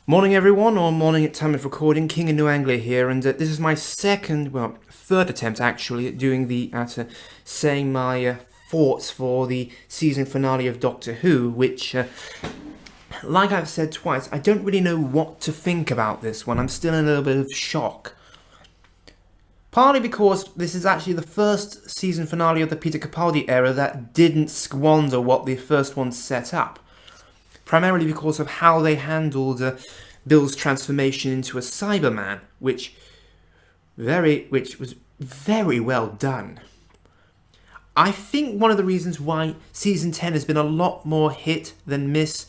Morning everyone, or morning at time of recording, King in New Anglia here, and this is my third attempt actually at doing saying my thoughts for the season finale of Doctor Who, which, like I've said twice, I don't really know what to think about this one. I'm still in a little bit of shock. Partly because this is actually the first season finale of the Peter Capaldi era that didn't squander what the first one set up. Primarily because of how they handled Bill's transformation into a Cyberman, which was very well done. I think one of the reasons why season 10 has been a lot more hit than miss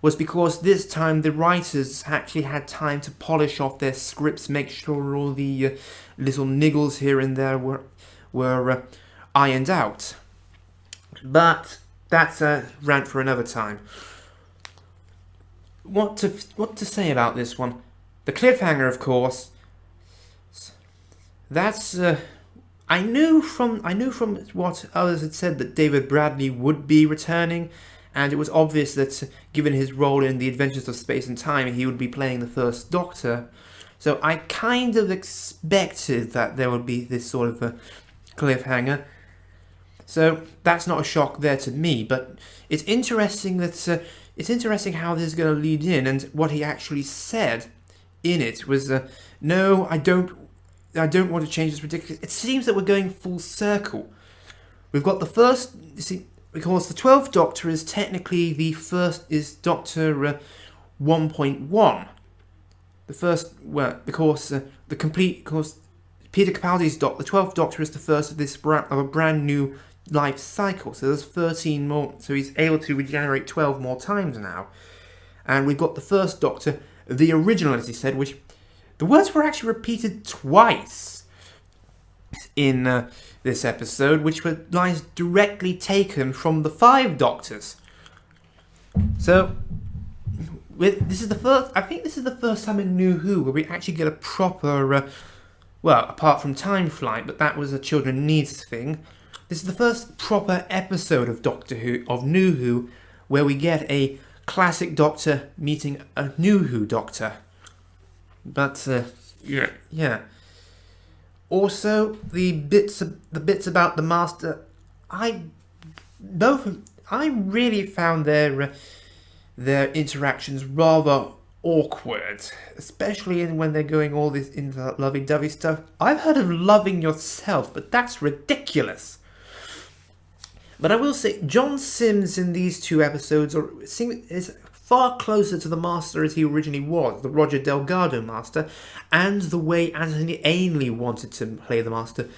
was because this time the writers actually had time to polish off their scripts, make sure all the little niggles here and there were ironed out. But that's a rant for another time. What to say about this one? The cliffhanger, of course. That's I knew from what others had said that David Bradley would be returning, and it was obvious that given his role in the Adventures of Space and Time, he would be playing the First Doctor. So I kind of expected that there would be this sort of a cliffhanger. So that's not a shock there to me, but it's interesting that it's interesting how this is going to lead in, and what he actually said in it was, "No, I don't want to change this ridiculous." It seems that we're going full circle. We've got the first, because the 12th Doctor is technically is Doctor 1.1. The first, because Peter Capaldi's the 12th Doctor is the first of a brand new life cycle, so there's 13 more, so he's able to regenerate 12 more times now. And we've got the First Doctor, the original, as he said, which the words were actually repeated twice in this episode, which were lines directly taken from the 5 Doctors. So this is the first time in New Who where we actually get a proper apart from Time Flight, but that was a children needs thing. This is the first proper episode of Doctor Who, of New Who, where we get a classic Doctor meeting a New Who Doctor. But yeah. Also, the bits about the Master, I really found their interactions rather awkward, especially when they're going all this into lovey-dovey stuff. I've heard of loving yourself, but that's ridiculous. But I will say, John Sims in these 2 episodes is far closer to the Master as he originally was, the Roger Delgado Master, and the way Anthony Ainley wanted to play the Master.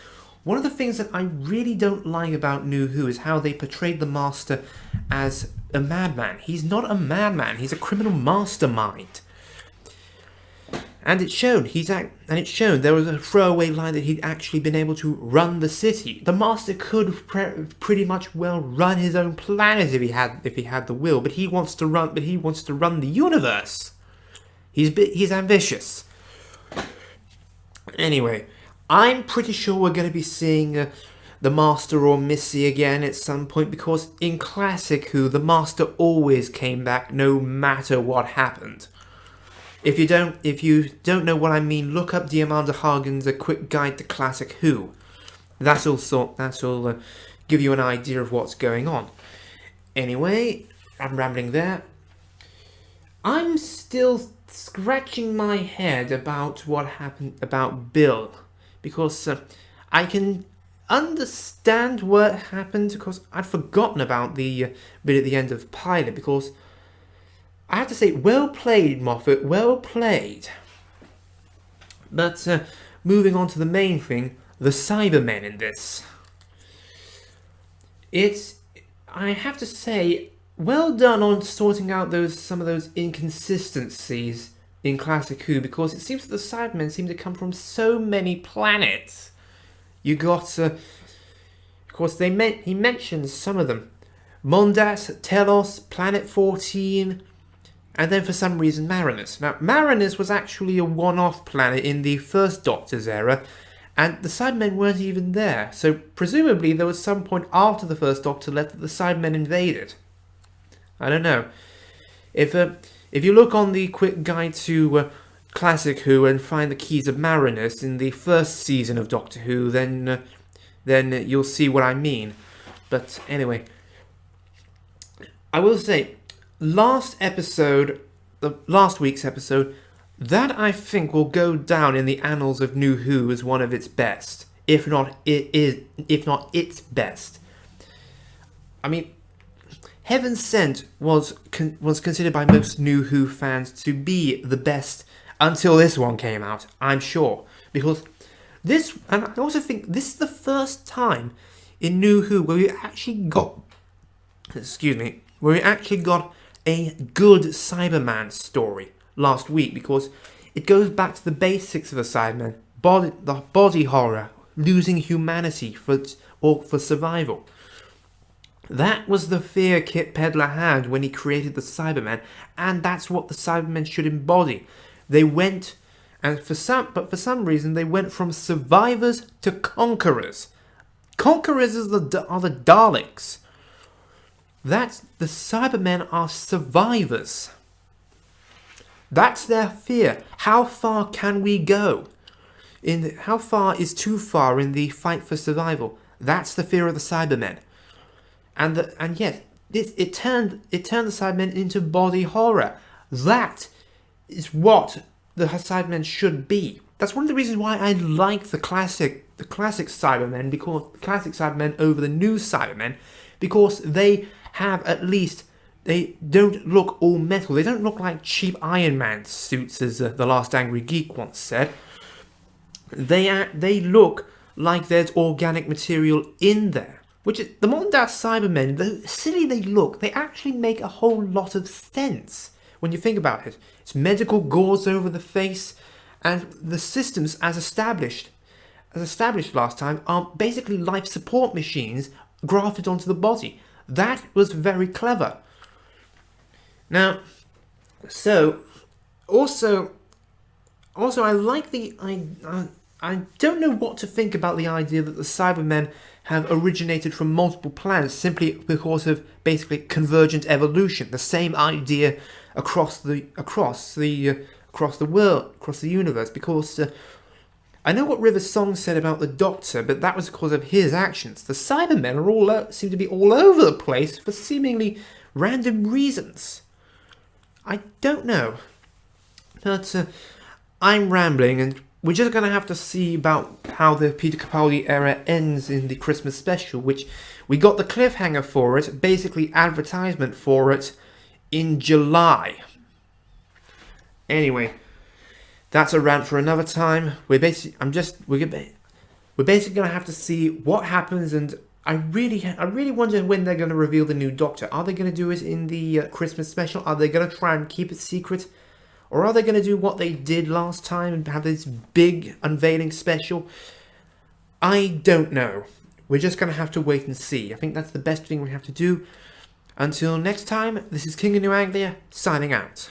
One of the things that I really don't like about New Who is how they portrayed the Master as a madman. He's not a madman, he's a criminal mastermind. And it showed. There was a throwaway line that he'd actually been able to run the city. The Master could pretty much well run his own planet if he had the will, but he wants to run the universe. He's ambitious. Anyway, I'm pretty sure we're going to be seeing the Master or Missy again at some point, because in classic Who, the Master always came back no matter what happened. If you don't know what I mean, look up Diamanda Hagen's A Quick Guide to Classic Who. That'll give you an idea of what's going on. Anyway, I'm rambling there. I'm still scratching my head about what happened about Bill, because I can understand what happened, because I'd forgotten about the bit at the end of Pilot, because I have to say, well played, Moffat, well played. But moving on to the main thing, the Cybermen in this. I have to say, well done on sorting out some of those inconsistencies in Classic Who, because it seems that the Cybermen seem to come from so many planets. You got, of course, he mentions some of them. Mondas, Telos, Planet 14... and then for some reason Marinus. Now, Marinus was actually a one-off planet in the First Doctor's era, and the Cybermen weren't even there, so presumably there was some point after the First Doctor left that the Cybermen invaded. I don't know. If If you look on the quick guide to Classic Who and find the Keys of Marinus in the first season of Doctor Who, then you'll see what I mean. But anyway, I will say, last week's episode, that I think will go down in the annals of New Who as one of its best, if not its best. I mean, Heaven Sent was considered by most New Who fans to be the best until this one came out, I'm sure. Because this, and I also think this is the first time in New Who where we actually got a good Cyberman story last week, because it goes back to the basics of the Cybermen, the body horror, losing humanity for survival. That was the fear Kit Pedler had when he created the Cybermen, and that's what the Cybermen should embody. They went, for some reason, they went from survivors to conquerors. Conquerors are the Daleks. The Cybermen are survivors. That's their fear. How far can we go? How far is too far in the fight for survival? That's the fear of the Cybermen. And yet, it turned the Cybermen into body horror. That is what the Cybermen should be. That's one of the reasons why I like the classic Cybermen, because classic Cybermen over the new Cybermen, because they have they don't look all metal. They don't look like cheap Iron Man suits, as the Last Angry Geek once said. They look like there's organic material in there. Which is, the modern day Cybermen, though silly they look, they actually make a whole lot of sense when you think about it. It's medical gauze over the face, and the systems as established last time, are basically life support machines grafted onto the body. That was very clever. Now, so also I like I don't know what to think about the idea that the Cybermen have originated from multiple planets simply because of basically convergent evolution. The same idea across the world, across the universe. Because I know what River Song said about the Doctor, but that was because of his actions. The Cybermen seem to be all over the place for seemingly random reasons. I don't know, but I'm rambling, and we're just going to have to see about how the Peter Capaldi era ends in the Christmas special, which we got the cliffhanger for it, basically advertisement for it, in July. Anyway, that's a rant for another time. We're basically going to have to see what happens, and I really wonder when they're going to reveal the new Doctor. Are they going to do it in the Christmas special? Are they going to try and keep it secret? Or are they going to do what they did last time and have this big unveiling special? I don't know. We're just going to have to wait and see. I think that's the best thing we have to do. Until next time, this is King of New Anglia, signing out.